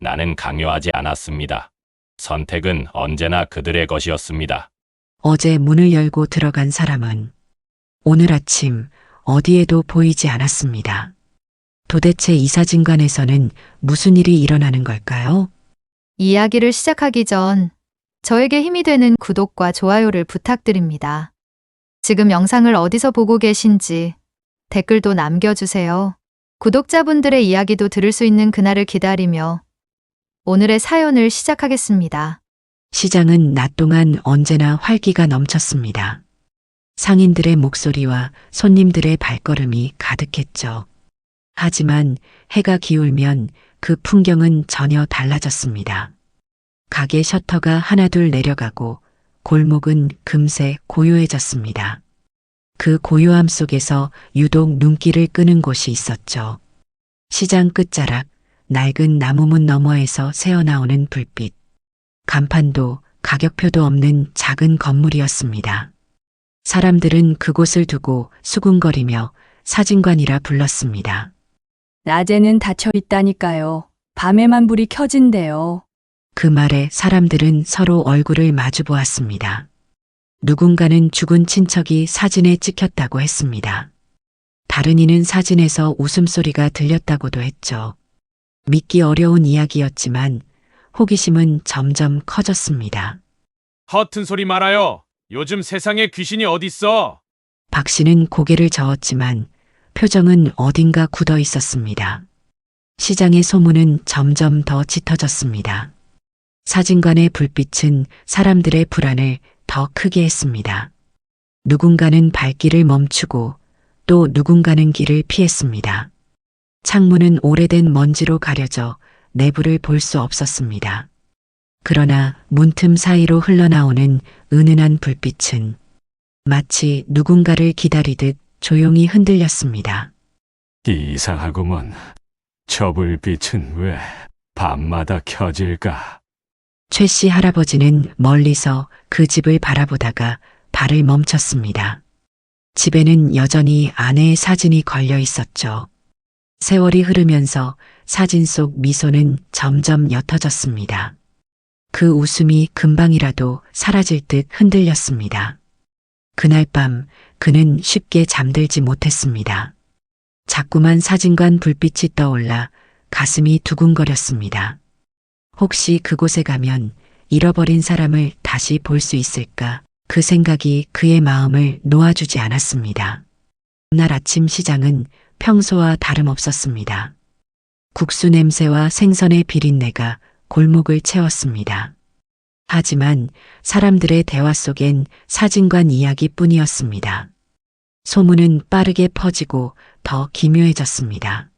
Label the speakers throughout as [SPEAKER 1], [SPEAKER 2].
[SPEAKER 1] 나는 강요하지 않았습니다. 선택은 언제나 그들의 것이었습니다.
[SPEAKER 2] 어제 문을 열고 들어간 사람은 오늘 아침 어디에도 보이지 않았습니다. 도대체 이 사진관에서는 무슨 일이 일어나는 걸까요?
[SPEAKER 3] 이야기를 시작하기 전 저에게 힘이 되는 구독과 좋아요를 부탁드립니다. 지금 영상을 어디서 보고 계신지 댓글도 남겨주세요. 구독자분들의 이야기도 들을 수 있는 그날을 기다리며 오늘의 사연을 시작하겠습니다.
[SPEAKER 2] 시장은 낮 동안 언제나 활기가 넘쳤습니다. 상인들의 목소리와 손님들의 발걸음이 가득했죠. 하지만 해가 기울면 그 풍경은 전혀 달라졌습니다. 가게 셔터가 하나둘 내려가고 골목은 금세 고요해졌습니다. 그 고요함 속에서 유독 눈길을 끄는 곳이 있었죠. 시장 끝자락 낡은 나무문 너머에서 새어나오는 불빛. 간판도 가격표도 없는 작은 건물이었습니다. 사람들은 그곳을 두고 수군거리며 사진관이라 불렀습니다.
[SPEAKER 4] 낮에는 닫혀 있다니까요. 밤에만 불이 켜진대요.
[SPEAKER 2] 그 말에 사람들은 서로 얼굴을 마주 보았습니다. 누군가는 죽은 친척이 사진에 찍혔다고 했습니다. 다른 이는 사진에서 웃음소리가 들렸다고도 했죠. 믿기 어려운 이야기였지만 호기심은 점점 커졌습니다.
[SPEAKER 5] 허튼 소리 말아요. 요즘 세상에 귀신이 어딨어?
[SPEAKER 2] 박 씨는 고개를 저었지만 표정은 어딘가 굳어 있었습니다. 시장의 소문은 점점 더 짙어졌습니다. 사진관의 불빛은 사람들의 불안을 더 크게 했습니다. 누군가는 발길을 멈추고 또 누군가는 길을 피했습니다. 창문은 오래된 먼지로 가려져 내부를 볼 수 없었습니다. 그러나 문틈 사이로 흘러나오는 은은한 불빛은 마치 누군가를 기다리듯 조용히 흔들렸습니다.
[SPEAKER 1] 이상하구먼. 저 불빛은 왜 밤마다 켜질까?
[SPEAKER 2] 최 씨 할아버지는 멀리서 그 집을 바라보다가 발을 멈췄습니다. 집에는 여전히 아내의 사진이 걸려 있었죠. 세월이 흐르면서 사진 속 미소는 점점 옅어졌습니다. 그 웃음이 금방이라도 사라질 듯 흔들렸습니다. 그날 밤 그는 쉽게 잠들지 못했습니다. 자꾸만 사진관 불빛이 떠올라 가슴이 두근거렸습니다. 혹시 그곳에 가면 잃어버린 사람을 다시 볼 수 있을까? 그 생각이 그의 마음을 놓아주지 않았습니다. 그날 아침 시장은 평소와 다름없었습니다. 국수 냄새와 생선의 비린내가 골목을 채웠습니다. 하지만 사람들의 대화 속엔 사진관 이야기뿐이었습니다. 소문은 빠르게 퍼지고 더 기묘해졌습니다.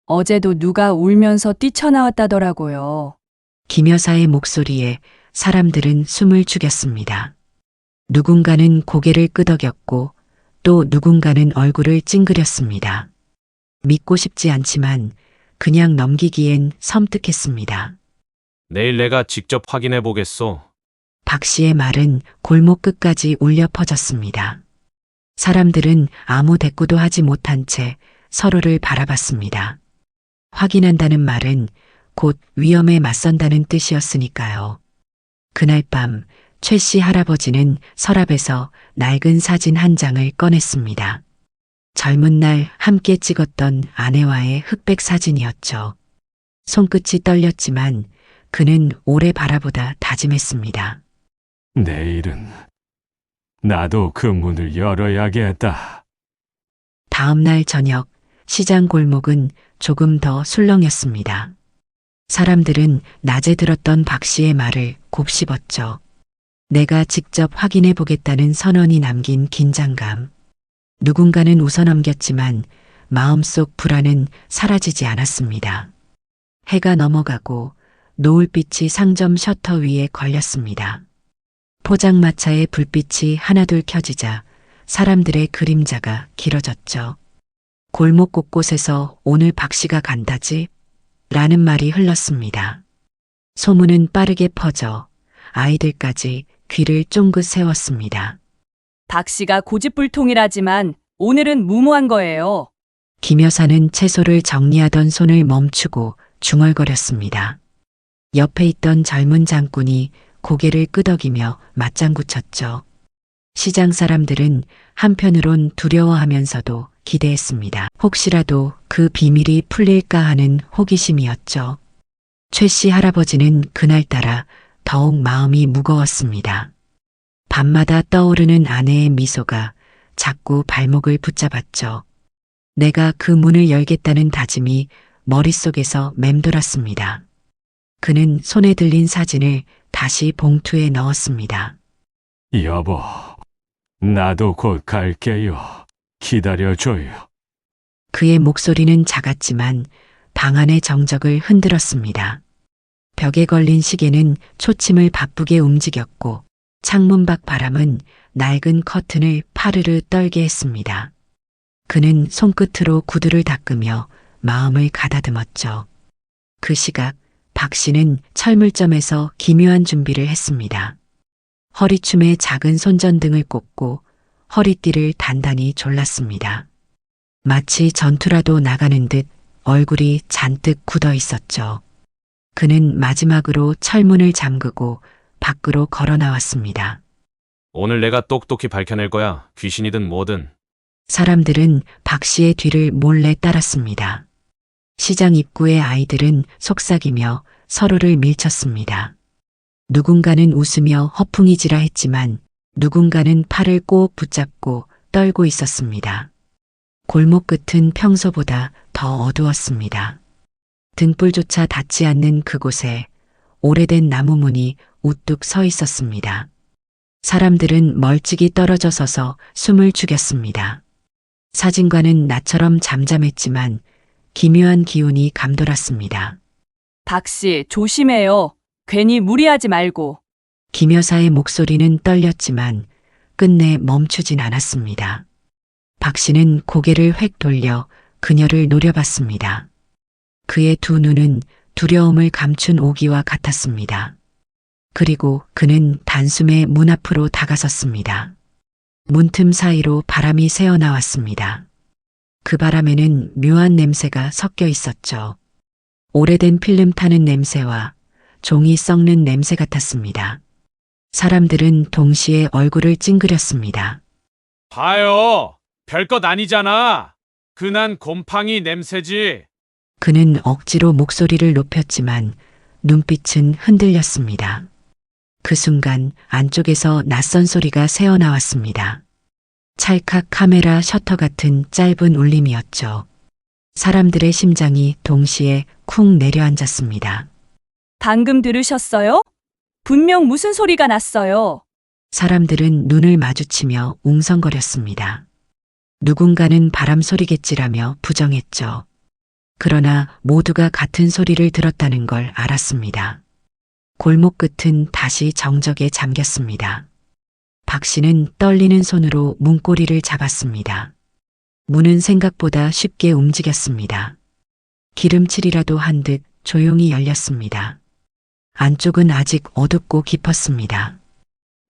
[SPEAKER 4] 어제도 누가 울면서 뛰쳐나왔다더라고요.
[SPEAKER 2] 김 여사의 목소리에 사람들은 숨을 죽였습니다. 누군가는 고개를 끄덕였고 또 누군가는 얼굴을 찡그렸습니다. 믿고 싶지 않지만 그냥 넘기기엔 섬뜩했습니다.
[SPEAKER 5] 내일 내가 직접 확인해 보겠소.
[SPEAKER 2] 박 씨의 말은 골목 끝까지 울려 퍼졌습니다. 사람들은 아무 대꾸도 하지 못한 채 서로를 바라봤습니다. 확인한다는 말은 곧 위험에 맞선다는 뜻이었으니까요. 그날 밤 최 씨 할아버지는 서랍에서 낡은 사진 한 장을 꺼냈습니다. 젊은 날 함께 찍었던 아내와의 흑백 사진이었죠. 손끝이 떨렸지만 그는 오래 바라보다 다짐했습니다.
[SPEAKER 1] 내일은 나도 그 문을 열어야겠다.
[SPEAKER 2] 다음 날 저녁 시장 골목은 조금 더 술렁였습니다. 사람들은 낮에 들었던 박 씨의 말을 곱씹었죠. 내가 직접 확인해 보겠다는 선언이 남긴 긴장감. 누군가는 웃어넘겼지만 마음속 불안은 사라지지 않았습니다. 해가 넘어가고 노을빛이 상점 셔터 위에 걸렸습니다. 포장마차의 불빛이 하나둘 켜지자 사람들의 그림자가 길어졌죠. 골목 곳곳에서 오늘 박 씨가 간다지? 라는 말이 흘렀습니다. 소문은 빠르게 퍼져 아이들까지 귀를 쫑긋 세웠습니다.
[SPEAKER 4] 박 씨가 고집불통이라지만 오늘은 무모한 거예요.
[SPEAKER 2] 김 여사는 채소를 정리하던 손을 멈추고 중얼거렸습니다. 옆에 있던 젊은 장군이 고개를 끄덕이며 맞장구 쳤죠. 시장 사람들은 한편으론 두려워하면서도 기대했습니다. 혹시라도 그 비밀이 풀릴까 하는 호기심이었죠. 최 씨 할아버지는 그날따라 더욱 마음이 무거웠습니다. 밤마다 떠오르는 아내의 미소가 자꾸 발목을 붙잡았죠. 내가 그 문을 열겠다는 다짐이 머릿속에서 맴돌았습니다. 그는 손에 들린 사진을 다시 봉투에 넣었습니다.
[SPEAKER 1] 여보, 나도 곧 갈게요. 기다려줘요.
[SPEAKER 2] 그의 목소리는 작았지만 방 안의 정적을 흔들었습니다. 벽에 걸린 시계는 초침을 바쁘게 움직였고 창문 밖 바람은 낡은 커튼을 파르르 떨게 했습니다. 그는 손끝으로 구두를 닦으며 마음을 가다듬었죠. 그 시각 박 씨는 철물점에서 기묘한 준비를 했습니다. 허리춤에 작은 손전등을 꽂고 허리띠를 단단히 졸랐습니다. 마치 전투라도 나가는 듯 얼굴이 잔뜩 굳어 있었죠. 그는 마지막으로 철문을 잠그고 밖으로 걸어 나왔습니다.
[SPEAKER 5] 오늘 내가 똑똑히 밝혀낼 거야. 귀신이든 뭐든.
[SPEAKER 2] 사람들은 박 씨의 뒤를 몰래 따랐습니다. 시장 입구의 아이들은 속삭이며 서로를 밀쳤습니다. 누군가는 웃으며 허풍이지라 했지만 누군가는 팔을 꼭 붙잡고 떨고 있었습니다. 골목 끝은 평소보다 더 어두웠습니다. 등불조차 닿지 않는 그곳에 오래된 나무문이 우뚝 서 있었습니다. 사람들은 멀찍이 떨어져 서서 숨을 죽였습니다. 사진관은 나처럼 잠잠했지만 기묘한 기운이 감돌았습니다.
[SPEAKER 4] 박 씨, 조심해요. 괜히 무리하지 말고.
[SPEAKER 2] 김 여사의 목소리는 떨렸지만 끝내 멈추진 않았습니다. 박 씨는 고개를 획 돌려 그녀를 노려봤습니다. 그의 두 눈은 두려움을 감춘 오기와 같았습니다. 그리고 그는 단숨에 문 앞으로 다가섰습니다. 문틈 사이로 바람이 새어나왔습니다. 그 바람에는 묘한 냄새가 섞여 있었죠. 오래된 필름 타는 냄새와 종이 썩는 냄새 같았습니다. 사람들은 동시에 얼굴을 찡그렸습니다.
[SPEAKER 5] 봐요. 별것 아니잖아. 그난 곰팡이 냄새지.
[SPEAKER 2] 그는 억지로 목소리를 높였지만 눈빛은 흔들렸습니다. 그 순간 안쪽에서 낯선 소리가 새어나왔습니다. 찰칵 카메라 셔터 같은 짧은 울림이었죠. 사람들의 심장이 동시에 쿵 내려앉았습니다.
[SPEAKER 4] 방금 들으셨어요? 분명 무슨 소리가 났어요.
[SPEAKER 2] 사람들은 눈을 마주치며 웅성거렸습니다. 누군가는 바람 소리겠지라며 부정했죠. 그러나 모두가 같은 소리를 들었다는 걸 알았습니다. 골목 끝은 다시 정적에 잠겼습니다. 박 씨는 떨리는 손으로 문고리를 잡았습니다. 문은 생각보다 쉽게 움직였습니다. 기름칠이라도 한 듯 조용히 열렸습니다. 안쪽은 아직 어둡고 깊었습니다.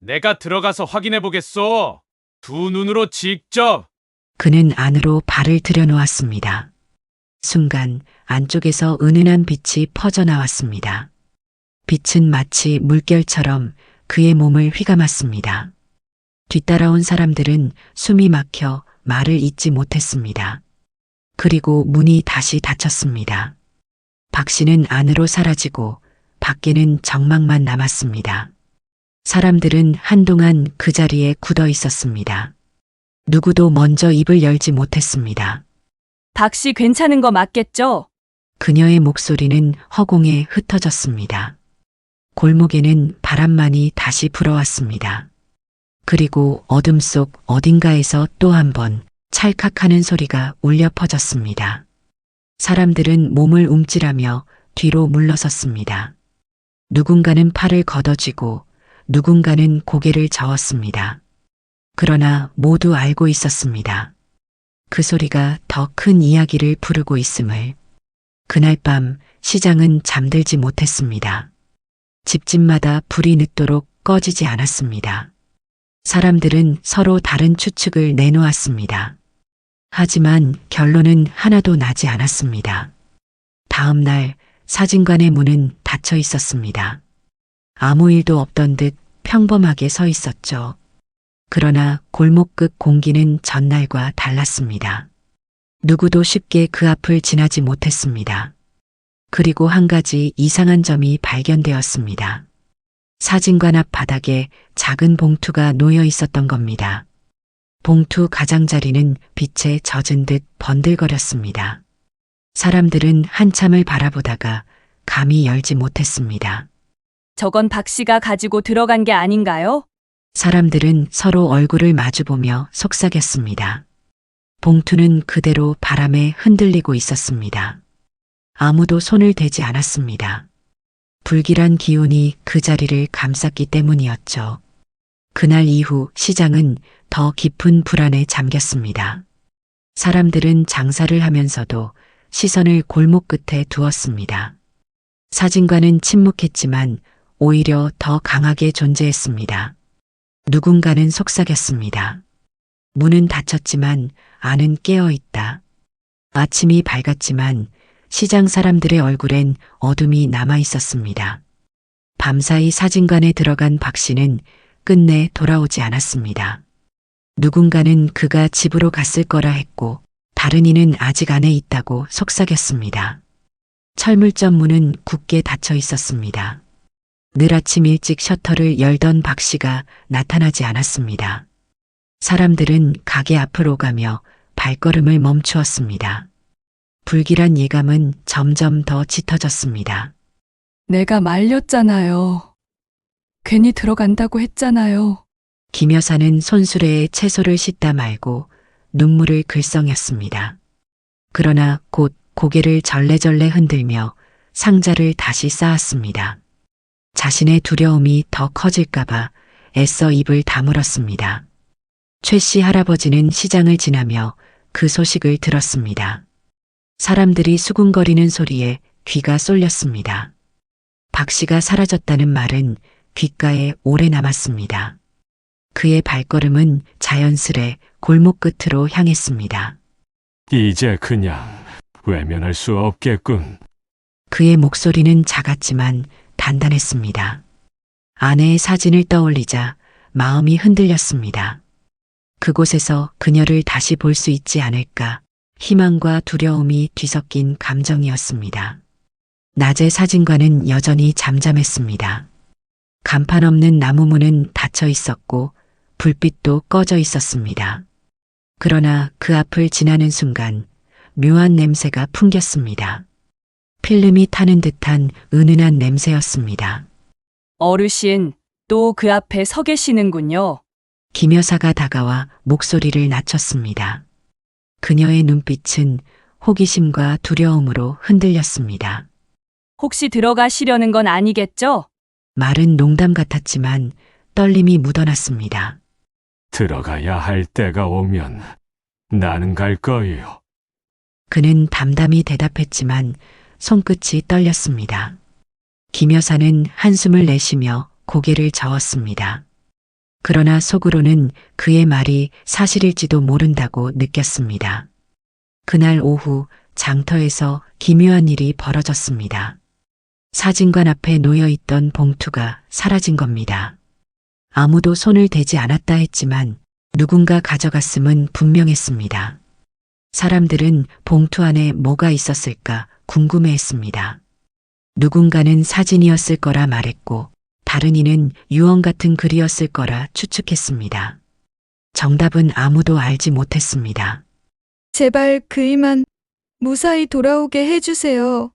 [SPEAKER 5] 내가 들어가서 확인해 보겠소. 두 눈으로 직접.
[SPEAKER 2] 그는 안으로 발을 들여놓았습니다. 순간 안쪽에서 은은한 빛이 퍼져나왔습니다. 빛은 마치 물결처럼 그의 몸을 휘감았습니다. 뒤따라온 사람들은 숨이 막혀 말을 잇지 못했습니다. 그리고 문이 다시 닫혔습니다. 박 씨는 안으로 사라지고 밖에는 정막만 남았습니다. 사람들은 한동안 그 자리에 굳어 있었습니다. 누구도 먼저 입을 열지 못했습니다.
[SPEAKER 4] 박 씨 괜찮은 거 맞겠죠?
[SPEAKER 2] 그녀의 목소리는 허공에 흩어졌습니다. 골목에는 바람만이 다시 불어왔습니다. 그리고 어둠 속 어딘가에서 또 한 번 찰칵하는 소리가 울려 퍼졌습니다. 사람들은 몸을 움찔하며 뒤로 물러섰습니다. 누군가는 팔을 걷어쥐고 누군가는 고개를 저었습니다. 그러나 모두 알고 있었습니다. 그 소리가 더 큰 이야기를 부르고 있음을. 그날 밤 시장은 잠들지 못했습니다. 집집마다 불이 늦도록 꺼지지 않았습니다. 사람들은 서로 다른 추측을 내놓았습니다. 하지만 결론은 하나도 나지 않았습니다. 다음 날 사진관의 문은 닫혀 있었습니다. 아무 일도 없던 듯 평범하게 서 있었죠. 그러나 골목 끝 공기는 전날과 달랐습니다. 누구도 쉽게 그 앞을 지나지 못했습니다. 그리고 한 가지 이상한 점이 발견되었습니다. 사진관 앞 바닥에 작은 봉투가 놓여 있었던 겁니다. 봉투 가장자리는 빛에 젖은 듯 번들거렸습니다. 사람들은 한참을 바라보다가 감히 열지 못했습니다.
[SPEAKER 4] 저건 박 씨가 가지고 들어간 게 아닌가요?
[SPEAKER 2] 사람들은 서로 얼굴을 마주보며 속삭였습니다. 봉투는 그대로 바람에 흔들리고 있었습니다. 아무도 손을 대지 않았습니다. 불길한 기운이 그 자리를 감쌌기 때문이었죠. 그날 이후 시장은 더 깊은 불안에 잠겼습니다. 사람들은 장사를 하면서도 시선을 골목 끝에 두었습니다. 사진관은 침묵했지만 오히려 더 강하게 존재했습니다. 누군가는 속삭였습니다. 문은 닫혔지만 안은 깨어 있다. 아침이 밝았지만 시장 사람들의 얼굴엔 어둠이 남아 있었습니다. 밤사이 사진관에 들어간 박 씨는 끝내 돌아오지 않았습니다. 누군가는 그가 집으로 갔을 거라 했고 다른 이는 아직 안에 있다고 속삭였습니다. 철물점 문은 굳게 닫혀 있었습니다. 늘 아침 일찍 셔터를 열던 박 씨가 나타나지 않았습니다. 사람들은 가게 앞으로 가며 발걸음을 멈추었습니다. 불길한 예감은 점점 더 짙어졌습니다.
[SPEAKER 6] 내가 말렸잖아요. 괜히 들어간다고 했잖아요.
[SPEAKER 2] 김 여사는 손수레에 채소를 씻다 말고 눈물을 글썽였습니다. 그러나 곧 고개를 절레절레 흔들며 상자를 다시 쌓았습니다. 자신의 두려움이 더 커질까봐 애써 입을 다물었습니다. 최 씨 할아버지는 시장을 지나며 그 소식을 들었습니다. 사람들이 수군거리는 소리에 귀가 쏠렸습니다. 박 씨가 사라졌다는 말은 귓가에 오래 남았습니다. 그의 발걸음은 자연스레 골목 끝으로 향했습니다.
[SPEAKER 1] 이제 그냥 외면할 수 없겠군.
[SPEAKER 2] 그의 목소리는 작았지만 단단했습니다. 아내의 사진을 떠올리자 마음이 흔들렸습니다. 그곳에서 그녀를 다시 볼 수 있지 않을까 희망과 두려움이 뒤섞인 감정이었습니다. 낮에 사진관은 여전히 잠잠했습니다. 간판 없는 나무문은 닫혀 있었고 불빛도 꺼져 있었습니다. 그러나 그 앞을 지나는 순간 묘한 냄새가 풍겼습니다. 필름이 타는 듯한 은은한 냄새였습니다.
[SPEAKER 4] 어르신, 또 그 앞에 서 계시는군요.
[SPEAKER 2] 김 여사가 다가와 목소리를 낮췄습니다. 그녀의 눈빛은 호기심과 두려움으로 흔들렸습니다.
[SPEAKER 4] 혹시 들어가시려는 건 아니겠죠?
[SPEAKER 2] 말은 농담 같았지만 떨림이 묻어났습니다.
[SPEAKER 1] 들어가야 할 때가 오면 나는 갈 거예요.
[SPEAKER 2] 그는 담담히 대답했지만 손끝이 떨렸습니다. 김 여사는 한숨을 내쉬며 고개를 저었습니다. 그러나 속으로는 그의 말이 사실일지도 모른다고 느꼈습니다. 그날 오후 장터에서 기묘한 일이 벌어졌습니다. 사진관 앞에 놓여 있던 봉투가 사라진 겁니다. 아무도 손을 대지 않았다 했지만 누군가 가져갔음은 분명했습니다. 사람들은 봉투 안에 뭐가 있었을까 궁금해했습니다. 누군가는 사진이었을 거라 말했고 다른 이는 유언 같은 글이었을 거라 추측했습니다. 정답은 아무도 알지 못했습니다.
[SPEAKER 6] 제발 그이만 무사히 돌아오게 해주세요.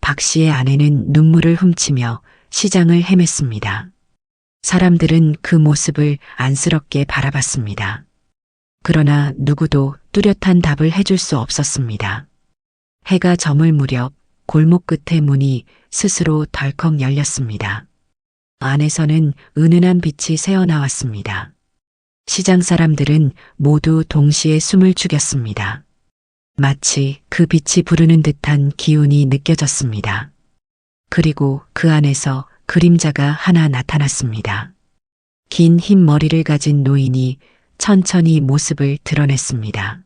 [SPEAKER 2] 박 씨의 아내는 눈물을 훔치며 시장을 헤맸습니다. 사람들은 그 모습을 안쓰럽게 바라봤습니다. 그러나 누구도 뚜렷한 답을 해줄 수 없었습니다. 해가 저물 무렵 골목 끝의 문이 스스로 덜컥 열렸습니다. 안에서는 은은한 빛이 새어나왔습니다. 시장 사람들은 모두 동시에 숨을 죽였습니다. 마치 그 빛이 부르는 듯한 기운이 느껴졌습니다. 그리고 그 안에서 그림자가 하나 나타났습니다. 긴 흰 머리를 가진 노인이 천천히 모습을 드러냈습니다.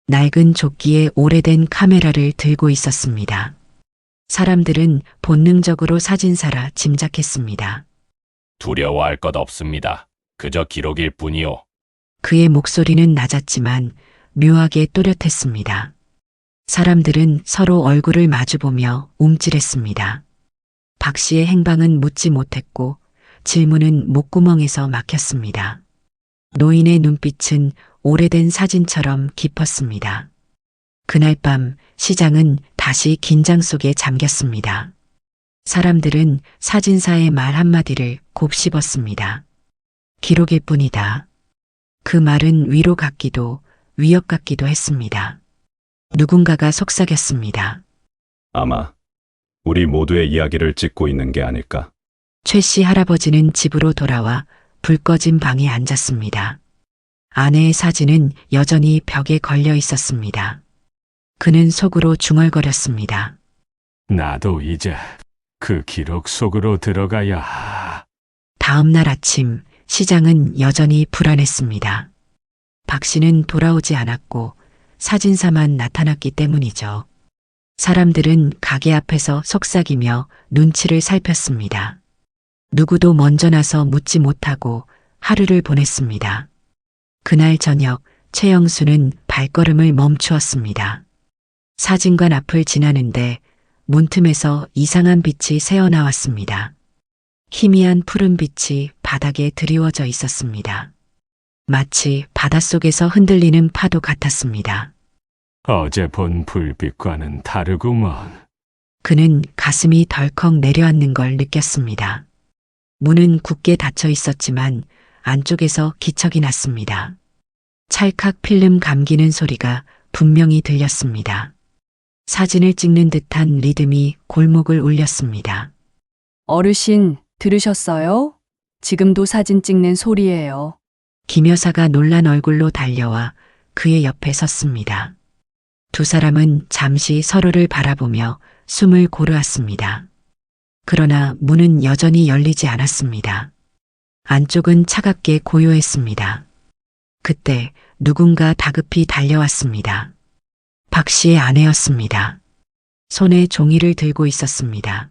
[SPEAKER 2] 낡은 조끼에 오래된 카메라를 들고 있었습니다. 사람들은 본능적으로 사진사라 짐작했습니다.
[SPEAKER 7] 두려워할 것 없습니다. 그저 기록일 뿐이요.
[SPEAKER 2] 그의 목소리는 낮았지만 묘하게 또렷했습니다. 사람들은 서로 얼굴을 마주보며 움찔했습니다. 박 씨의 행방은 묻지 못했고 질문은 목구멍에서 막혔습니다. 노인의 눈빛은 오래된 사진처럼 깊었습니다. 그날 밤 시장은 다시 긴장 속에 잠겼습니다. 사람들은 사진사의 말 한마디를 곱씹었습니다. 기록일 뿐이다. 그 말은 위로 같기도 위협 같기도 했습니다. 누군가가 속삭였습니다.
[SPEAKER 8] 아마 우리 모두의 이야기를 찍고 있는 게 아닐까.
[SPEAKER 2] 최 씨 할아버지는 집으로 돌아와 불 꺼진 방에 앉았습니다. 아내의 사진은 여전히 벽에 걸려 있었습니다. 그는 속으로 중얼거렸습니다.
[SPEAKER 1] 나도 이제 그 기록 속으로 들어가야.
[SPEAKER 2] 다음 날 아침 시장은 여전히 불안했습니다. 박 씨는 돌아오지 않았고 사진사만 나타났기 때문이죠. 사람들은 가게 앞에서 속삭이며 눈치를 살폈습니다. 누구도 먼저 나서 묻지 못하고 하루를 보냈습니다. 그날 저녁 최영수는 발걸음을 멈추었습니다. 사진관 앞을 지나는데 문틈에서 이상한 빛이 새어나왔습니다. 희미한 푸른 빛이 바닥에 드리워져 있었습니다. 마치 바닷속에서 흔들리는 파도 같았습니다.
[SPEAKER 1] 어제 본 불빛과는 다르구먼.
[SPEAKER 2] 그는 가슴이 덜컥 내려앉는 걸 느꼈습니다. 문은 굳게 닫혀 있었지만 안쪽에서 기척이 났습니다. 찰칵 필름 감기는 소리가 분명히 들렸습니다. 사진을 찍는 듯한 리듬이 골목을 울렸습니다.
[SPEAKER 6] 어르신, 들으셨어요? 지금도 사진 찍는 소리예요.
[SPEAKER 2] 김 여사가 놀란 얼굴로 달려와 그의 옆에 섰습니다. 두 사람은 잠시 서로를 바라보며 숨을 고르았습니다. 그러나 문은 여전히 열리지 않았습니다. 안쪽은 차갑게 고요했습니다. 그때 누군가 다급히 달려왔습니다. 박 씨의 아내였습니다. 손에 종이를 들고 있었습니다.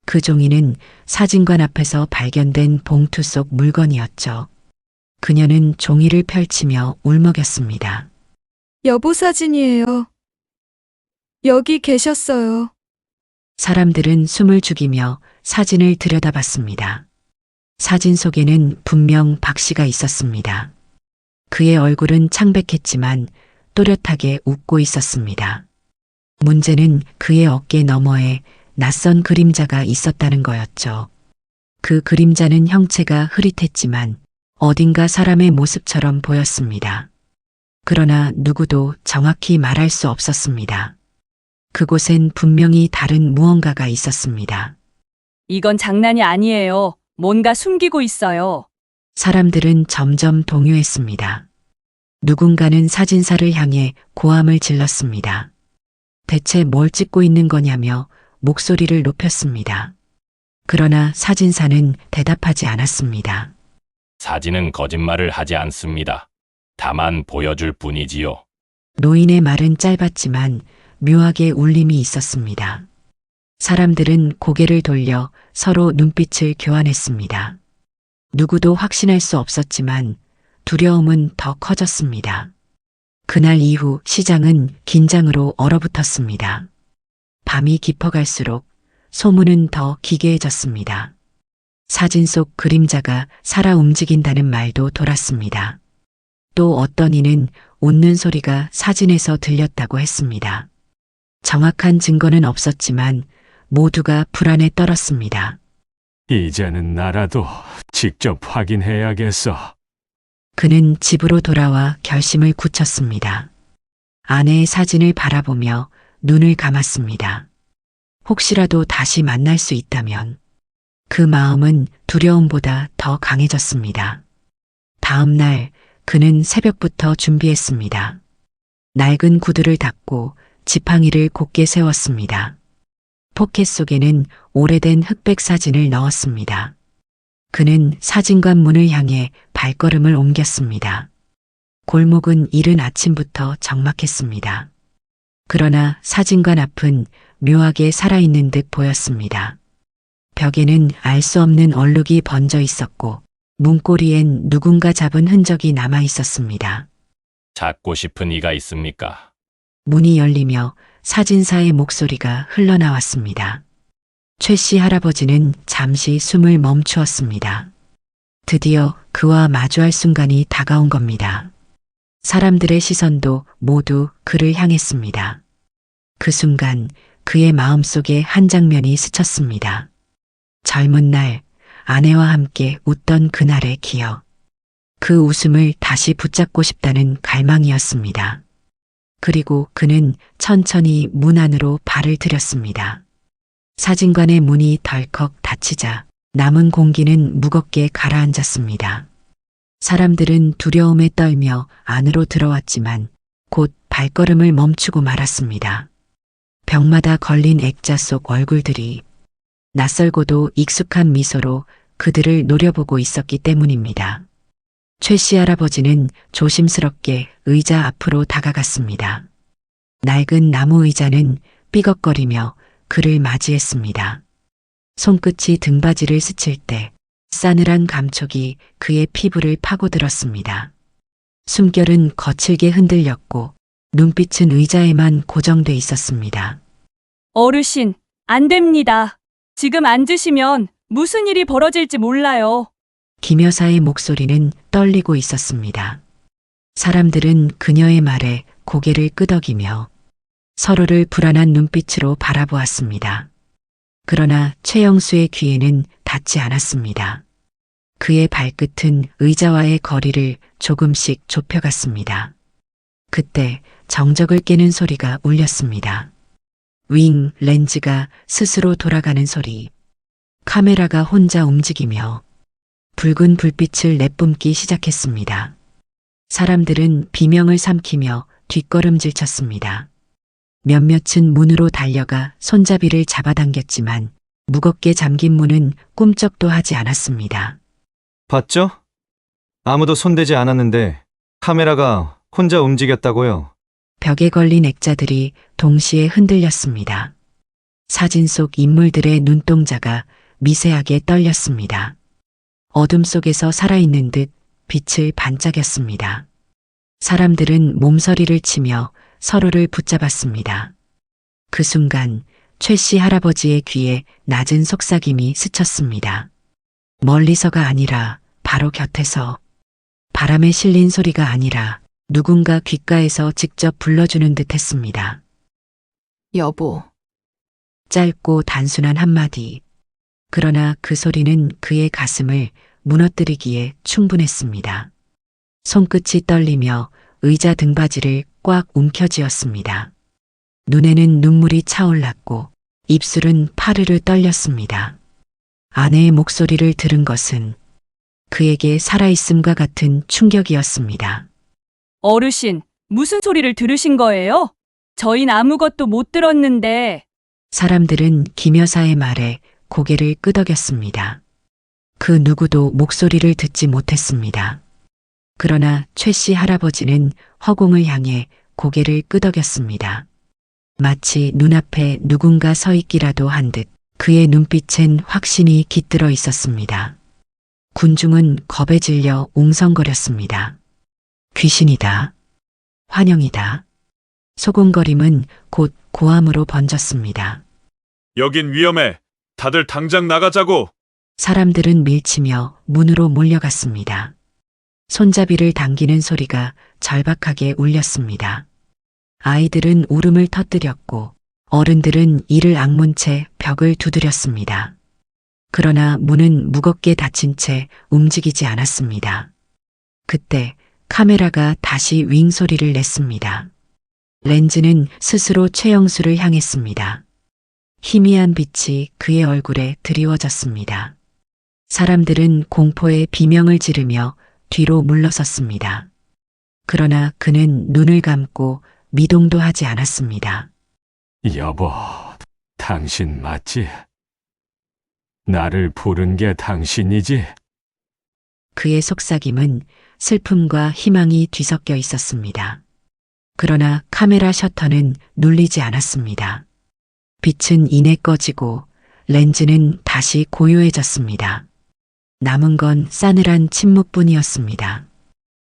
[SPEAKER 2] 그 종이는 사진관 앞에서 발견된 봉투 속 물건이었죠. 그녀는 종이를 펼치며 울먹였습니다.
[SPEAKER 6] 여보 사진이에요. 여기 계셨어요.
[SPEAKER 2] 사람들은 숨을 죽이며 사진을 들여다봤습니다. 사진 속에는 분명 박 씨가 있었습니다. 그의 얼굴은 창백했지만 또렷하게 웃고 있었습니다. 문제는 그의 어깨 너머에 낯선 그림자가 있었다는 거였죠. 그 그림자는 형체가 흐릿했지만 어딘가 사람의 모습처럼 보였습니다. 그러나 누구도 정확히 말할 수 없었습니다. 그곳엔 분명히 다른 무언가가 있었습니다.
[SPEAKER 4] 이건 장난이 아니에요. 뭔가 숨기고 있어요.
[SPEAKER 2] 사람들은 점점 동요했습니다. 누군가는 사진사를 향해 고함을 질렀습니다. 대체 뭘 찍고 있는 거냐며 목소리를 높였습니다. 그러나 사진사는 대답하지 않았습니다.
[SPEAKER 7] 사진은 거짓말을 하지 않습니다. 다만 보여줄 뿐이지요.
[SPEAKER 2] 노인의 말은 짧았지만 묘하게 울림이 있었습니다. 사람들은 고개를 돌려 서로 눈빛을 교환했습니다. 누구도 확신할 수 없었지만 두려움은 더 커졌습니다. 그날 이후 시장은 긴장으로 얼어붙었습니다. 밤이 깊어갈수록 소문은 더 기괴해졌습니다. 사진 속 그림자가 살아 움직인다는 말도 돌았습니다. 또 어떤 이는 웃는 소리가 사진에서 들렸다고 했습니다. 정확한 증거는 없었지만 모두가 불안에 떨었습니다.
[SPEAKER 1] 이제는 나라도 직접 확인해야겠어.
[SPEAKER 2] 그는 집으로 돌아와 결심을 굳혔습니다. 아내의 사진을 바라보며 눈을 감았습니다. 혹시라도 다시 만날 수 있다면 그 마음은 두려움보다 더 강해졌습니다. 다음 날 그는 새벽부터 준비했습니다. 낡은 구두를 닦고 지팡이를 곧게 세웠습니다. 포켓 속에는 오래된 흑백 사진을 넣었습니다. 그는 사진관 문을 향해 발걸음을 옮겼습니다. 골목은 이른 아침부터 적막했습니다. 그러나 사진관 앞은 묘하게 살아있는 듯 보였습니다. 벽에는 알 수 없는 얼룩이 번져 있었고 문고리엔 누군가 잡은 흔적이 남아 있었습니다.
[SPEAKER 7] 찾고 싶은 이가 있습니까?
[SPEAKER 2] 문이 열리며 사진사의 목소리가 흘러나왔습니다. 최 씨 할아버지는 잠시 숨을 멈추었습니다. 드디어 그와 마주할 순간이 다가온 겁니다. 사람들의 시선도 모두 그를 향했습니다. 그 순간 그의 마음속에 한 장면이 스쳤습니다. 젊은 날 아내와 함께 웃던 그날의 기억. 그 웃음을 다시 붙잡고 싶다는 갈망이었습니다. 그리고 그는 천천히 문 안으로 발을 들였습니다. 사진관의 문이 덜컥 닫히자 남은 공기는 무겁게 가라앉았습니다. 사람들은 두려움에 떨며 안으로 들어왔지만 곧 발걸음을 멈추고 말았습니다. 벽마다 걸린 액자 속 얼굴들이 낯설고도 익숙한 미소로 그들을 노려보고 있었기 때문입니다. 최 씨 할아버지는 조심스럽게 의자 앞으로 다가갔습니다. 낡은 나무 의자는 삐걱거리며 그를 맞이했습니다. 손끝이 등받이를 스칠 때 싸늘한 감촉이 그의 피부를 파고들었습니다. 숨결은 거칠게 흔들렸고 눈빛은 의자에만 고정돼 있었습니다.
[SPEAKER 6] 어르신, 안 됩니다. 지금 앉으시면 무슨 일이 벌어질지 몰라요.
[SPEAKER 2] 김 여사의 목소리는 떨리고 있었습니다. 사람들은 그녀의 말에 고개를 끄덕이며 서로를 불안한 눈빛으로 바라보았습니다. 그러나 최영수의 귀에는 닿지 않았습니다. 그의 발끝은 의자와의 거리를 조금씩 좁혀갔습니다. 그때 정적을 깨는 소리가 울렸습니다. 윙 렌즈가 스스로 돌아가는 소리. 카메라가 혼자 움직이며 붉은 불빛을 내뿜기 시작했습니다. 사람들은 비명을 삼키며 뒷걸음질 쳤습니다. 몇몇은 문으로 달려가 손잡이를 잡아당겼지만 무겁게 잠긴 문은 꿈쩍도 하지 않았습니다.
[SPEAKER 9] 봤죠? 아무도 손대지 않았는데 카메라가 혼자 움직였다고요.
[SPEAKER 2] 벽에 걸린 액자들이 동시에 흔들렸습니다. 사진 속 인물들의 눈동자가 미세하게 떨렸습니다. 어둠 속에서 살아있는 듯 빛을 반짝였습니다. 사람들은 몸서리를 치며 서로를 붙잡았습니다. 그 순간 최 씨 할아버지의 귀에 낮은 속삭임이 스쳤습니다. 멀리서가 아니라 바로 곁에서, 바람에 실린 소리가 아니라 누군가 귓가에서 직접 불러주는 듯 했습니다.
[SPEAKER 3] 여보.
[SPEAKER 2] 짧고 단순한 한마디. 그러나 그 소리는 그의 가슴을 무너뜨리기에 충분했습니다. 손끝이 떨리며 의자 등받이를 꽉 움켜쥐었습니다. 눈에는 눈물이 차올랐고 입술은 파르르 떨렸습니다. 아내의 목소리를 들은 것은 그에게 살아있음과 같은 충격이었습니다.
[SPEAKER 6] 어르신, 무슨 소리를 들으신 거예요? 저흰 아무것도 못 들었는데.
[SPEAKER 2] 사람들은 김 여사의 말에 고개를 끄덕였습니다. 그 누구도 목소리를 듣지 못했습니다. 그러나 최 씨 할아버지는 허공을 향해 고개를 끄덕였습니다. 마치 눈앞에 누군가 서 있기라도 한 듯 그의 눈빛엔 확신이 깃들어 있었습니다. 군중은 겁에 질려 웅성거렸습니다. 귀신이다. 환영이다. 소곤거림은 곧 고함으로 번졌습니다.
[SPEAKER 5] 여긴 위험해. 다들 당장 나가자고.
[SPEAKER 2] 사람들은 밀치며 문으로 몰려갔습니다. 손잡이를 당기는 소리가 절박하게 울렸습니다. 아이들은 울음을 터뜨렸고 어른들은 이를 악문 채 벽을 두드렸습니다. 그러나 문은 무겁게 닫힌 채 움직이지 않았습니다. 그때 카메라가 다시 윙 소리를 냈습니다. 렌즈는 스스로 최영수를 향했습니다. 희미한 빛이 그의 얼굴에 드리워졌습니다. 사람들은 공포의 비명을 지르며 뒤로 물러섰습니다. 그러나 그는 눈을 감고 미동도 하지 않았습니다.
[SPEAKER 1] 여보, 당신 맞지? 나를 부른 게 당신이지?
[SPEAKER 2] 그의 속삭임은 슬픔과 희망이 뒤섞여 있었습니다. 그러나 카메라 셔터는 눌리지 않았습니다. 빛은 이내 꺼지고 렌즈는 다시 고요해졌습니다. 남은 건 싸늘한 침묵뿐이었습니다.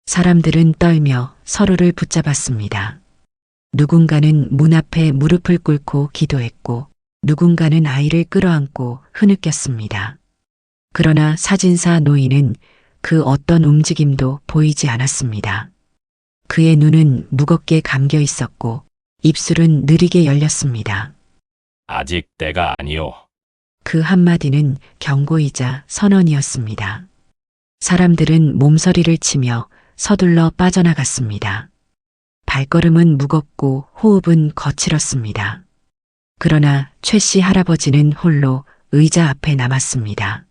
[SPEAKER 2] 사람들은 떨며 서로를 붙잡았습니다. 누군가는 문 앞에 무릎을 꿇고 기도했고 누군가는 아이를 끌어안고 흐느꼈습니다. 그러나 사진사 노인은 그 어떤 움직임도 보이지 않았습니다. 그의 눈은 무겁게 감겨 있었고 입술은 느리게 열렸습니다.
[SPEAKER 7] 아직 때가 아니오.
[SPEAKER 2] 그 한마디는 경고이자 선언이었습니다. 사람들은 몸서리를 치며 서둘러 빠져나갔습니다. 발걸음은 무겁고 호흡은 거칠었습니다. 그러나 최 씨 할아버지는 홀로 의자 앞에 남았습니다.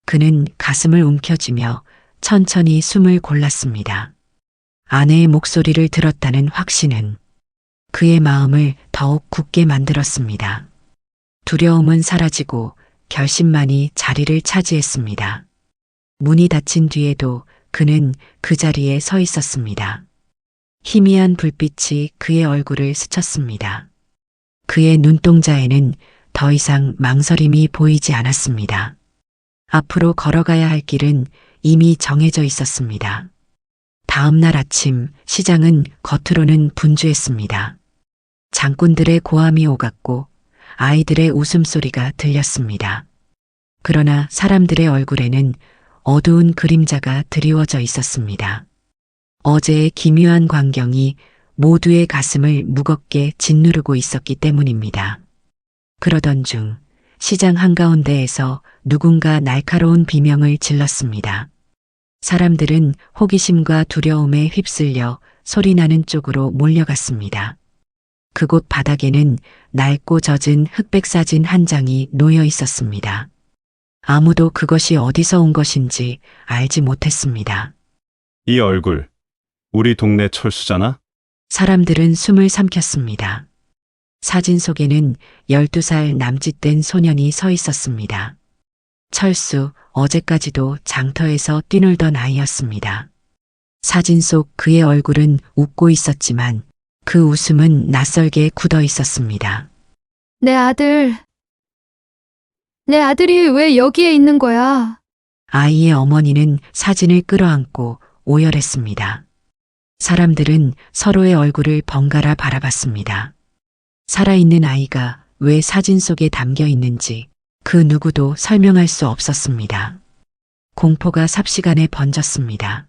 [SPEAKER 2] 그는 가슴을 움켜쥐며 천천히 숨을 골랐습니다. 아내의 목소리를 들었다는 확신은 그의 마음을 더욱 굳게 만들었습니다. 두려움은 사라지고 결심만이 자리를 차지했습니다. 문이 닫힌 뒤에도 그는 그 자리에 서 있었습니다. 희미한 불빛이 그의 얼굴을 스쳤습니다. 그의 눈동자에는 더 이상 망설임이 보이지 않았습니다. 앞으로 걸어가야 할 길은 이미 정해져 있었습니다. 다음 날 아침 시장은 겉으로는 분주했습니다. 장꾼들의 고함이 오갔고 아이들의 웃음소리가 들렸습니다. 그러나 사람들의 얼굴에는 어두운 그림자가 드리워져 있었습니다. 어제의 기묘한 광경이 모두의 가슴을 무겁게 짓누르고 있었기 때문입니다. 그러던 중 시장 한가운데에서 누군가 날카로운 비명을 질렀습니다. 사람들은 호기심과 두려움에 휩쓸려 소리나는 쪽으로 몰려갔습니다. 그곳 바닥에는 낡고 젖은 흑백 사진 한 장이 놓여 있었습니다. 아무도 그것이 어디서 온 것인지 알지 못했습니다.
[SPEAKER 8] 이 얼굴, 우리 동네 철수잖아?
[SPEAKER 2] 사람들은 숨을 삼켰습니다. 사진 속에는 12살 남짓된 소년이 서 있었습니다. 철수, 어제까지도 장터에서 뛰놀던 아이였습니다. 사진 속 그의 얼굴은 웃고 있었지만 그 웃음은 낯설게 굳어 있었습니다.
[SPEAKER 3] 내 아들이 왜 여기에 있는 거야?
[SPEAKER 2] 아이의 어머니는 사진을 끌어안고 오열했습니다. 사람들은 서로의 얼굴을 번갈아 바라봤습니다. 살아있는 아이가 왜 사진 속에 담겨 있는지 그 누구도 설명할 수 없었습니다. 공포가 삽시간에 번졌습니다.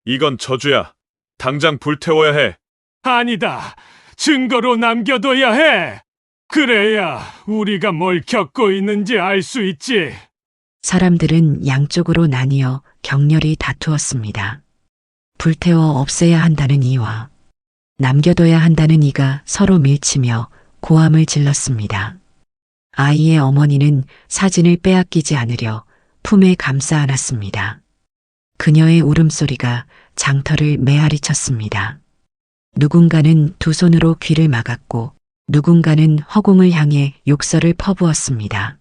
[SPEAKER 5] 이건 저주야. 당장 불태워야 해.
[SPEAKER 1] 아니다. 증거로 남겨둬야 해. 그래야 우리가 뭘 겪고 있는지 알 수 있지.
[SPEAKER 2] 사람들은 양쪽으로 나뉘어 격렬히 다투었습니다. 불태워 없애야 한다는 이와 남겨둬야 한다는 이가 서로 밀치며 고함을 질렀습니다. 아이의 어머니는 사진을 빼앗기지 않으려 품에 감싸 안았습니다. 그녀의 울음소리가 장터를 메아리쳤습니다. 누군가는 두 손으로 귀를 막았고 누군가는 허공을 향해 욕설을 퍼부었습니다.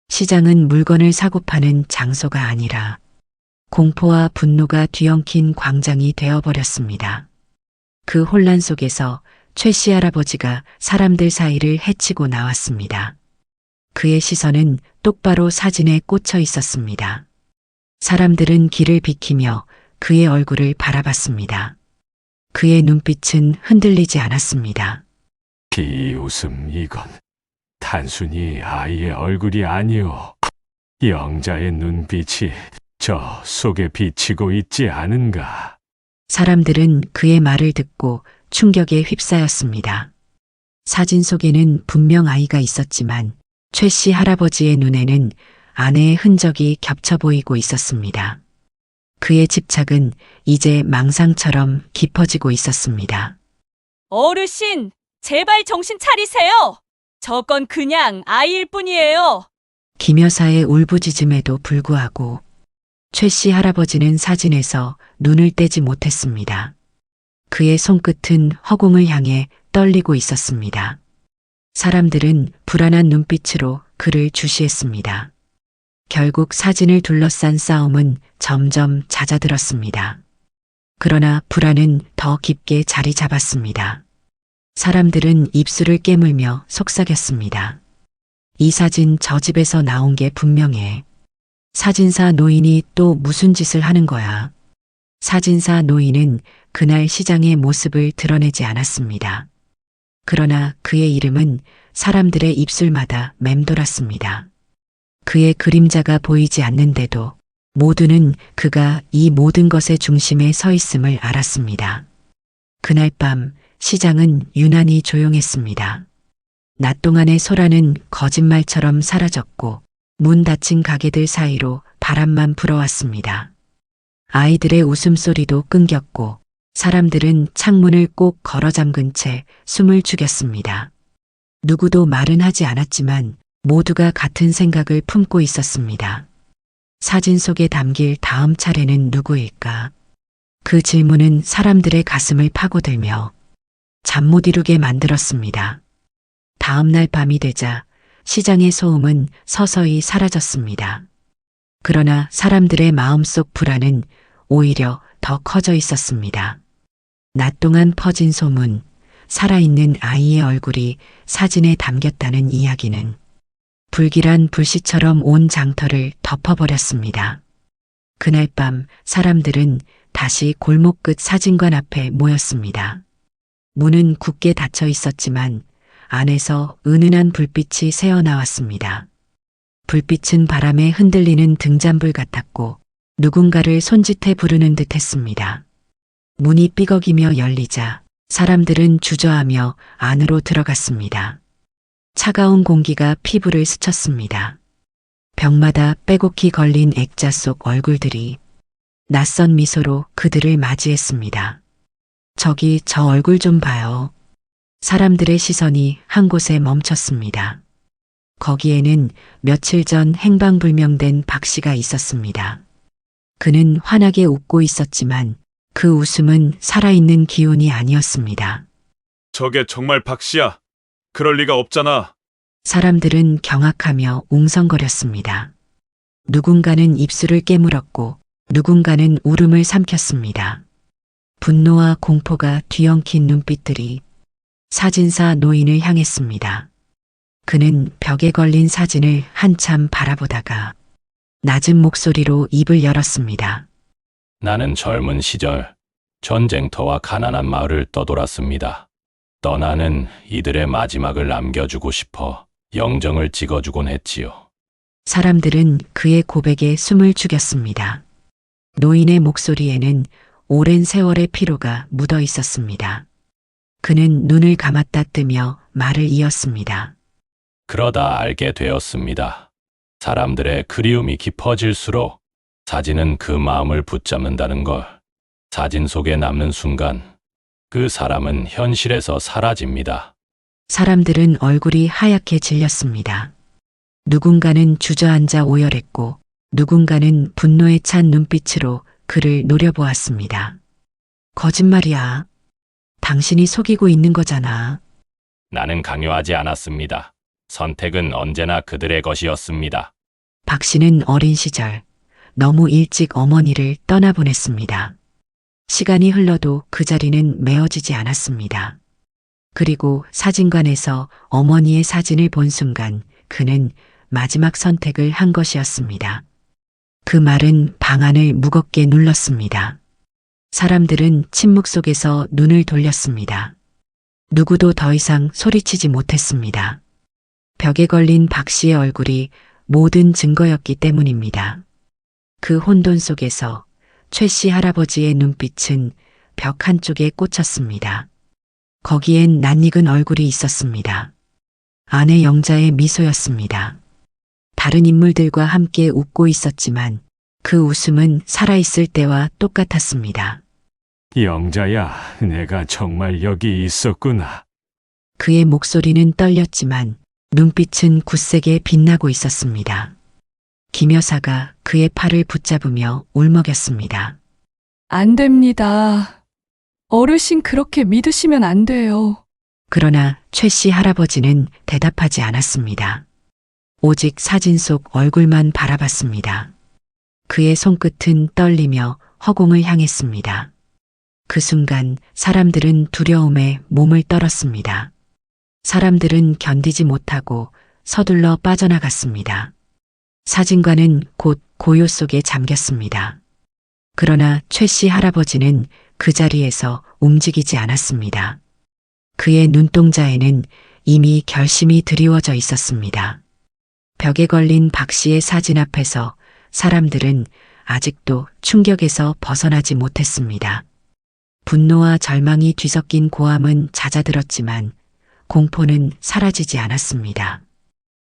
[SPEAKER 2] 시장은 물건을 사고 파는 장소가 아니라 공포와 분노가 뒤엉킨 광장이 되어버렸습니다. 그 혼란 속에서 최 씨 할아버지가 사람들 사이를 헤치고 나왔습니다. 그의 시선은 똑바로 사진에 꽂혀 있었습니다. 사람들은 길을 비키며 그의 얼굴을 바라봤습니다. 그의 눈빛은 흔들리지 않았습니다.
[SPEAKER 1] 비웃음 이건 단순히 아이의 얼굴이 아니오. 영자의 눈빛이 저 속에 비치고 있지 않은가.
[SPEAKER 2] 사람들은 그의 말을 듣고 충격에 휩싸였습니다. 사진 속에는 분명 아이가 있었지만 최 씨 할아버지의 눈에는 아내의 흔적이 겹쳐 보이고 있었습니다. 그의 집착은 이제 망상처럼 깊어지고 있었습니다.
[SPEAKER 6] 어르신, 제발 정신 차리세요. 저건 그냥 아이일 뿐이에요.
[SPEAKER 2] 김 여사의 울부짖음에도 불구하고 최 씨 할아버지는 사진에서 눈을 떼지 못했습니다. 그의 손끝은 허공을 향해 떨리고 있었습니다. 사람들은 불안한 눈빛으로 그를 주시했습니다. 결국 사진을 둘러싼 싸움은 점점 잦아들었습니다. 그러나 불안은 더 깊게 자리 잡았습니다. 사람들은 입술을 깨물며 속삭였습니다. 이 사진 저 집에서 나온 게 분명해. 사진사 노인이 또 무슨 짓을 하는 거야? 사진사 노인은 그날 시장의 모습을 드러내지 않았습니다. 그러나 그의 이름은 사람들의 입술마다 맴돌았습니다. 그의 그림자가 보이지 않는데도 모두는 그가 이 모든 것의 중심에 서 있음을 알았습니다. 그날 밤 시장은 유난히 조용했습니다. 낮 동안의 소란은 거짓말처럼 사라졌고 문 닫힌 가게들 사이로 바람만 불어왔습니다. 아이들의 웃음소리도 끊겼고 사람들은 창문을 꼭 걸어 잠근 채 숨을 죽였습니다. 누구도 말은 하지 않았지만 모두가 같은 생각을 품고 있었습니다. 사진 속에 담길 다음 차례는 누구일까? 그 질문은 사람들의 가슴을 파고들며 잠 못 이루게 만들었습니다. 다음 날 밤이 되자 시장의 소음은 서서히 사라졌습니다. 그러나 사람들의 마음속 불안은 오히려 더 커져 있었습니다. 낮 동안 퍼진 소문, 살아있는 아이의 얼굴이 사진에 담겼다는 이야기는 불길한 불씨처럼 온 장터를 덮어버렸습니다. 그날 밤 사람들은 다시 골목 끝 사진관 앞에 모였습니다. 문은 굳게 닫혀 있었지만 안에서 은은한 불빛이 새어나왔습니다. 불빛은 바람에 흔들리는 등잔불 같았고 누군가를 손짓해 부르는 듯 했습니다. 문이 삐걱이며 열리자 사람들은 주저하며 안으로 들어갔습니다. 차가운 공기가 피부를 스쳤습니다. 벽마다 빼곡히 걸린 액자 속 얼굴들이 낯선 미소로 그들을 맞이했습니다. 저기 저 얼굴 좀 봐요. 사람들의 시선이 한 곳에 멈췄습니다. 거기에는 며칠 전 행방불명된 박 씨가 있었습니다. 그는 환하게 웃고 있었지만 그 웃음은 살아있는 기운이 아니었습니다.
[SPEAKER 8] 저게 정말 박 씨야. 그럴 리가 없잖아.
[SPEAKER 2] 사람들은 경악하며 웅성거렸습니다. 누군가는 입술을 깨물었고 누군가는 울음을 삼켰습니다. 분노와 공포가 뒤엉킨 눈빛들이 사진사 노인을 향했습니다. 그는 벽에 걸린 사진을 한참 바라보다가 낮은 목소리로 입을 열었습니다.
[SPEAKER 7] 나는 젊은 시절 전쟁터와 가난한 마을을 떠돌았습니다. 떠나는 이들의 마지막을 남겨주고 싶어 영정을 찍어주곤 했지요.
[SPEAKER 2] 사람들은 그의 고백에 숨을 죽였습니다. 노인의 목소리에는 오랜 세월의 피로가 묻어 있었습니다. 그는 눈을 감았다 뜨며 말을 이었습니다.
[SPEAKER 7] 그러다 알게 되었습니다. 사람들의 그리움이 깊어질수록 사진은 그 마음을 붙잡는다는 걸. 사진 속에 남는 순간 그 사람은 현실에서 사라집니다.
[SPEAKER 2] 사람들은 얼굴이 하얗게 질렸습니다. 누군가는 주저앉아 오열했고 누군가는 분노에 찬 눈빛으로 그를 노려보았습니다. 거짓말이야. 당신이 속이고 있는 거잖아.
[SPEAKER 7] 나는 강요하지 않았습니다. 선택은 언제나 그들의 것이었습니다.
[SPEAKER 2] 박 씨는 어린 시절 너무 일찍 어머니를 떠나보냈습니다. 시간이 흘러도 그 자리는 메어지지 않았습니다. 그리고 사진관에서 어머니의 사진을 본 순간 그는 마지막 선택을 한 것이었습니다. 그 말은 방안을 무겁게 눌렀습니다. 사람들은 침묵 속에서 눈을 돌렸습니다. 누구도 더 이상 소리치지 못했습니다. 벽에 걸린 박 씨의 얼굴이 모든 증거였기 때문입니다. 그 혼돈 속에서 최 씨 할아버지의 눈빛은 벽 한쪽에 꽂혔습니다. 거기엔 낯익은 얼굴이 있었습니다. 아내 영자의 미소였습니다. 다른 인물들과 함께 웃고 있었지만 그 웃음은 살아있을 때와 똑같았습니다.
[SPEAKER 1] 영자야, 내가 정말 여기 있었구나.
[SPEAKER 2] 그의 목소리는 떨렸지만 눈빛은 굳세게 빛나고 있었습니다. 김 여사가 그의 팔을 붙잡으며 울먹였습니다.
[SPEAKER 6] 안 됩니다. 어르신 그렇게 믿으시면 안 돼요.
[SPEAKER 2] 그러나 최 씨 할아버지는 대답하지 않았습니다. 오직 사진 속 얼굴만 바라봤습니다. 그의 손끝은 떨리며 허공을 향했습니다. 그 순간 사람들은 두려움에 몸을 떨었습니다. 사람들은 견디지 못하고 서둘러 빠져나갔습니다. 사진관은 곧 고요 속에 잠겼습니다. 그러나 최 씨 할아버지는 그 자리에서 움직이지 않았습니다. 그의 눈동자에는 이미 결심이 드리워져 있었습니다. 벽에 걸린 박 씨의 사진 앞에서 사람들은 아직도 충격에서 벗어나지 못했습니다. 분노와 절망이 뒤섞인 고함은 잦아들었지만 공포는 사라지지 않았습니다.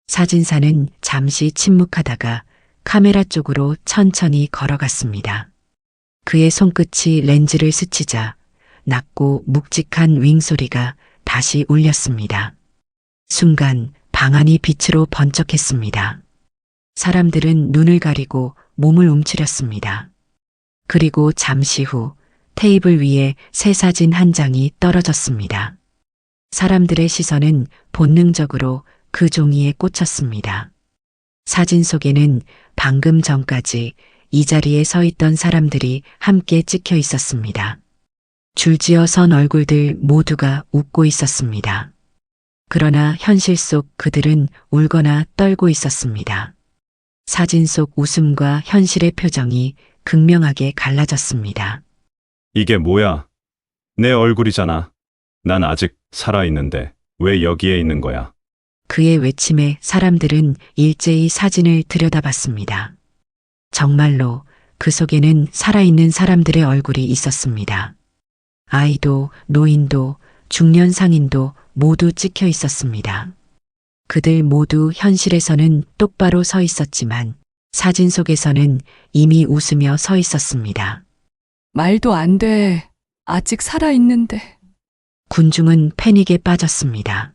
[SPEAKER 2] 사진사는 잠시 침묵하다가 카메라 쪽으로 천천히 걸어갔습니다. 그의 손끝이 렌즈를 스치자 낮고 묵직한 윙 소리가 다시 울렸습니다. 순간 방 안이 빛으로 번쩍했습니다. 사람들은 눈을 가리고 몸을 움츠렸습니다. 그리고 잠시 후 테이블 위에 새 사진 한 장이 떨어졌습니다. 사람들의 시선은 본능적으로 그 종이에 꽂혔습니다. 사진 속에는 방금 전까지 이 자리에 서 있던 사람들이 함께 찍혀 있었습니다. 줄지어 선 얼굴들 모두가 웃고 있었습니다. 그러나 현실 속 그들은 울거나 떨고 있었습니다. 사진 속 웃음과 현실의 표정이 극명하게 갈라졌습니다.
[SPEAKER 8] 이게 뭐야? 내 얼굴이잖아. 난 아직 살아있는데 왜 여기에 있는 거야?
[SPEAKER 2] 그의 외침에 사람들은 일제히 사진을 들여다봤습니다. 정말로 그 속에는 살아있는 사람들의 얼굴이 있었습니다. 아이도 노인도 중년 상인도 모두 찍혀 있었습니다. 그들 모두 현실에서는 똑바로 서 있었지만 사진 속에서는 이미 웃으며 서 있었습니다.
[SPEAKER 6] 말도 안 돼. 아직 살아있는데.
[SPEAKER 2] 군중은 패닉에 빠졌습니다.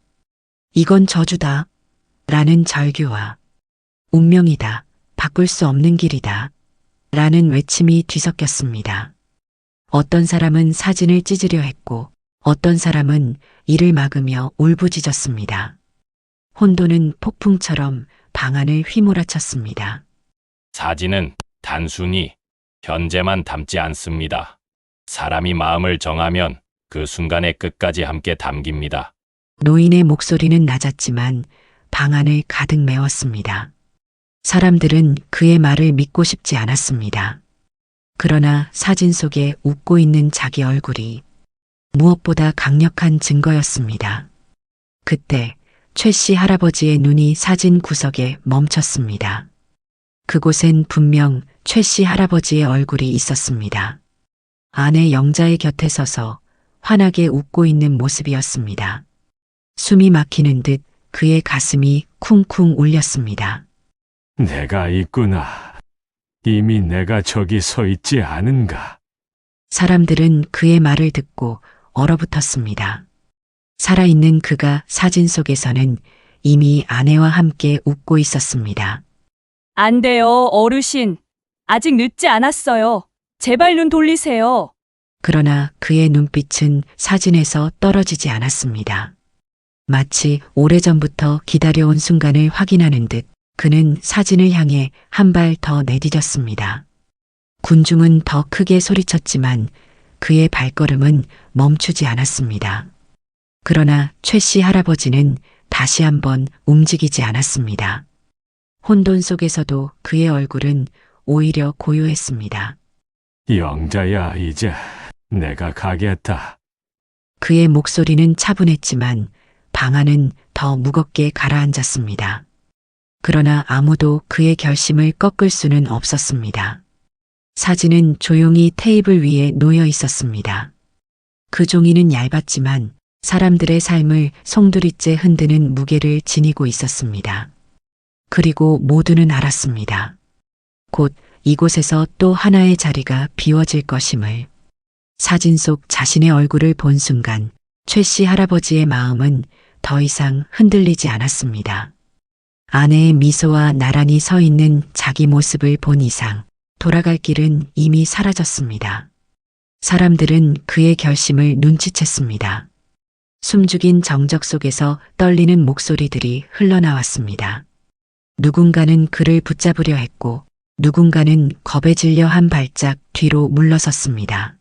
[SPEAKER 2] 이건 저주다. 라는 절규와 운명이다. 바꿀 수 없는 길이다. 라는 외침이 뒤섞였습니다. 어떤 사람은 사진을 찢으려 했고 어떤 사람은 이를 막으며 울부짖었습니다. 혼돈은 폭풍처럼 방 안을 휘몰아쳤습니다.
[SPEAKER 7] 사진은 단순히 현재만 담지 않습니다. 사람이 마음을 정하면 그 순간의 끝까지 함께 담깁니다.
[SPEAKER 2] 노인의 목소리는 낮았지만 방 안을 가득 메웠습니다. 사람들은 그의 말을 믿고 싶지 않았습니다. 그러나 사진 속에 웃고 있는 자기 얼굴이 무엇보다 강력한 증거였습니다. 그때 최 씨 할아버지의 눈이 사진 구석에 멈췄습니다. 그곳엔 분명 최 씨 할아버지의 얼굴이 있었습니다. 아내 영자의 곁에 서서 환하게 웃고 있는 모습이었습니다. 숨이 막히는 듯 그의 가슴이 쿵쿵 울렸습니다.
[SPEAKER 1] 내가 있구나. 이미 내가 저기 서 있지 않은가.
[SPEAKER 2] 사람들은 그의 말을 듣고 얼어붙었습니다. 살아있는 그가 사진 속에서는 이미 아내와 함께 웃고 있었습니다.
[SPEAKER 6] 안 돼요, 어르신. 아직 늦지 않았어요. 제발 눈 돌리세요.
[SPEAKER 2] 그러나 그의 눈빛은 사진에서 떨어지지 않았습니다. 마치 오래전부터 기다려온 순간을 확인하는 듯 그는 사진을 향해 한 발 더 내디뎠습니다. 군중은 더 크게 소리쳤지만 그의 발걸음은 멈추지 않았습니다. 그러나 최 씨 할아버지는 다시 한번 움직이지 않았습니다. 혼돈 속에서도 그의 얼굴은 오히려 고요했습니다.
[SPEAKER 1] 영자야, 이제 내가 가겠다.
[SPEAKER 2] 그의 목소리는 차분했지만 방 안은 더 무겁게 가라앉았습니다. 그러나 아무도 그의 결심을 꺾을 수는 없었습니다. 사진은 조용히 테이블 위에 놓여 있었습니다. 그 종이는 얇았지만 사람들의 삶을 송두리째 흔드는 무게를 지니고 있었습니다. 그리고 모두는 알았습니다. 곧 이곳에서 또 하나의 자리가 비워질 것임을. 사진 속 자신의 얼굴을 본 순간 최 씨 할아버지의 마음은 더 이상 흔들리지 않았습니다. 아내의 미소와 나란히 서 있는 자기 모습을 본 이상 돌아갈 길은 이미 사라졌습니다. 사람들은 그의 결심을 눈치챘습니다. 숨죽인 정적 속에서 떨리는 목소리들이 흘러나왔습니다. 누군가는 그를 붙잡으려 했고 누군가는 겁에 질려 한 발짝 뒤로 물러섰습니다.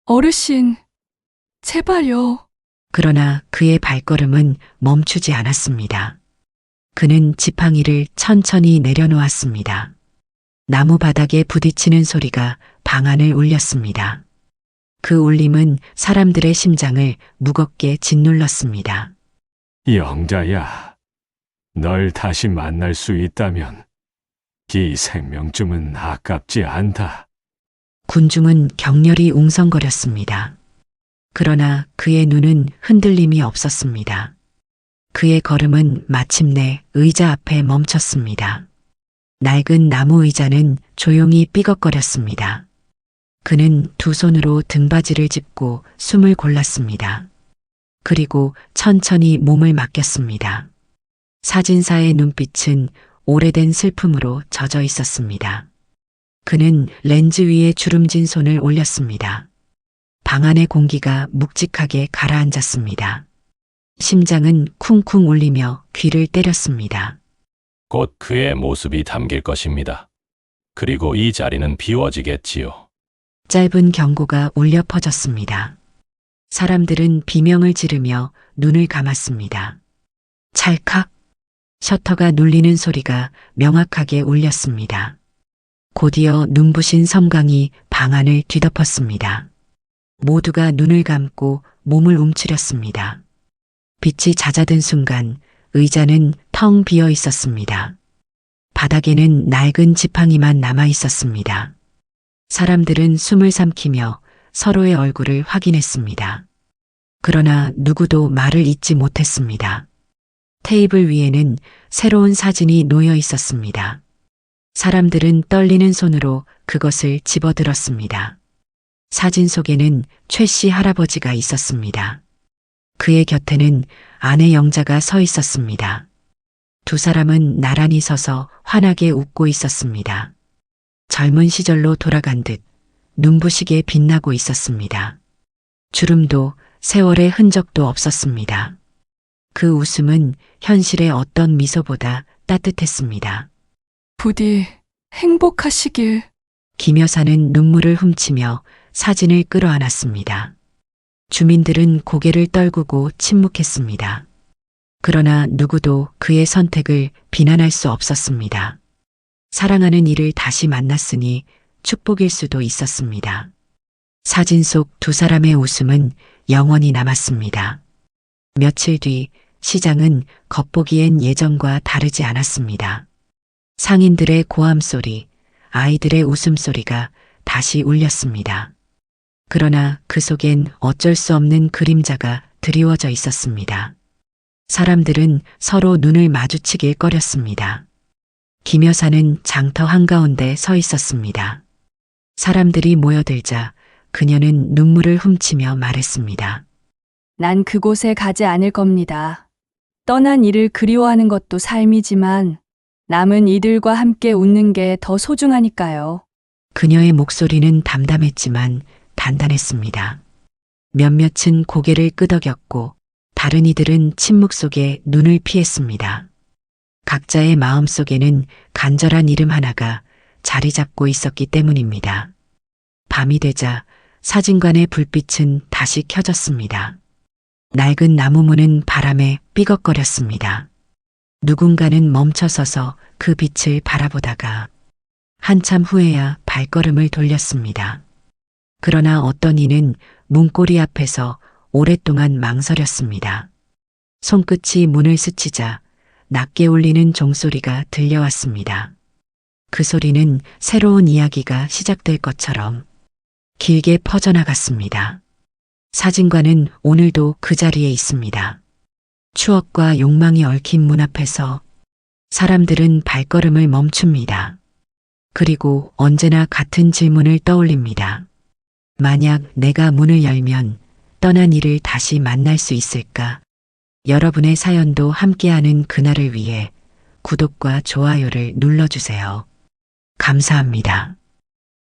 [SPEAKER 6] 어르신, 제발요.
[SPEAKER 2] 그러나 그의 발걸음은 멈추지 않았습니다. 그는 지팡이를 천천히 내려놓았습니다. 나무 바닥에 부딪히는 소리가 방안을 울렸습니다. 그 울림은 사람들의 심장을 무겁게 짓눌렀습니다.
[SPEAKER 1] 영자야, 널 다시 만날 수 있다면 이 생명쯤은 아깝지 않다.
[SPEAKER 2] 군중은 격렬히 웅성거렸습니다. 그러나 그의 눈은 흔들림이 없었습니다. 그의 걸음은 마침내 의자 앞에 멈췄습니다. 낡은 나무 의자는 조용히 삐걱거렸습니다. 그는 두 손으로 등받이를 짚고 숨을 골랐습니다. 그리고 천천히 몸을 맡겼습니다. 사진사의 눈빛은 오래된 슬픔으로 젖어 있었습니다. 그는 렌즈 위에 주름진 손을 올렸습니다. 방 안의 공기가 묵직하게 가라앉았습니다. 심장은 쿵쿵 울리며 귀를 때렸습니다.
[SPEAKER 7] 곧 그의 모습이 담길 것입니다. 그리고 이 자리는 비워지겠지요.
[SPEAKER 2] 짧은 경고가 울려 퍼졌습니다. 사람들은 비명을 지르며 눈을 감았습니다. 찰칵! 셔터가 눌리는 소리가 명확하게 울렸습니다. 곧이어 눈부신 섬광이 방 안을 뒤덮었습니다. 모두가 눈을 감고 몸을 움츠렸습니다. 빛이 잦아든 순간 의자는 텅 비어 있었습니다. 바닥에는 낡은 지팡이만 남아 있었습니다. 사람들은 숨을 삼키며 서로의 얼굴을 확인했습니다. 그러나 누구도 말을 잇지 못했습니다. 테이블 위에는 새로운 사진이 놓여 있었습니다. 사람들은 떨리는 손으로 그것을 집어들었습니다. 사진 속에는 최 씨 할아버지가 있었습니다. 그의 곁에는 아내 영자가 서 있었습니다. 두 사람은 나란히 서서 환하게 웃고 있었습니다. 젊은 시절로 돌아간 듯 눈부시게 빛나고 있었습니다. 주름도 세월의 흔적도 없었습니다. 그 웃음은 현실의 어떤 미소보다 따뜻했습니다.
[SPEAKER 6] 부디 행복하시길.
[SPEAKER 2] 김 여사는 눈물을 훔치며 사진을 끌어안았습니다. 주민들은 고개를 떨구고 침묵했습니다. 그러나 누구도 그의 선택을 비난할 수 없었습니다. 사랑하는 이를 다시 만났으니 축복일 수도 있었습니다. 사진 속 두 사람의 웃음은 영원히 남았습니다. 며칠 뒤 시장은 겉보기엔 예전과 다르지 않았습니다. 상인들의 고함 소리, 아이들의 웃음소리가 다시 울렸습니다. 그러나 그 속엔 어쩔 수 없는 그림자가 드리워져 있었습니다. 사람들은 서로 눈을 마주치길 꺼렸습니다. 김 여사는 장터 한가운데 서 있었습니다. 사람들이 모여들자 그녀는 눈물을 훔치며 말했습니다.
[SPEAKER 6] 난 그곳에 가지 않을 겁니다. 떠난 이를 그리워하는 것도 삶이지만 남은 이들과 함께 웃는 게 더 소중하니까요.
[SPEAKER 2] 그녀의 목소리는 담담했지만 단단했습니다. 몇몇은 고개를 끄덕였고 다른 이들은 침묵 속에 눈을 피했습니다. 각자의 마음 속에는 간절한 이름 하나가 자리 잡고 있었기 때문입니다. 밤이 되자 사진관의 불빛은 다시 켜졌습니다. 낡은 나무문은 바람에 삐걱거렸습니다. 누군가는 멈춰서서 그 빛을 바라보다가 한참 후에야 발걸음을 돌렸습니다. 그러나 어떤 이는 문고리 앞에서 오랫동안 망설였습니다. 손끝이 문을 스치자 낮게 울리는 종소리가 들려왔습니다. 그 소리는 새로운 이야기가 시작될 것처럼 길게 퍼져나갔습니다. 사진관은 오늘도 그 자리에 있습니다. 추억과 욕망이 얽힌 문 앞에서 사람들은 발걸음을 멈춥니다. 그리고 언제나 같은 질문을 떠올립니다. 만약 내가 문을 열면 떠난 이를 다시 만날 수 있을까? 여러분의 사연도 함께하는 그날을 위해 구독과 좋아요를 눌러주세요. 감사합니다.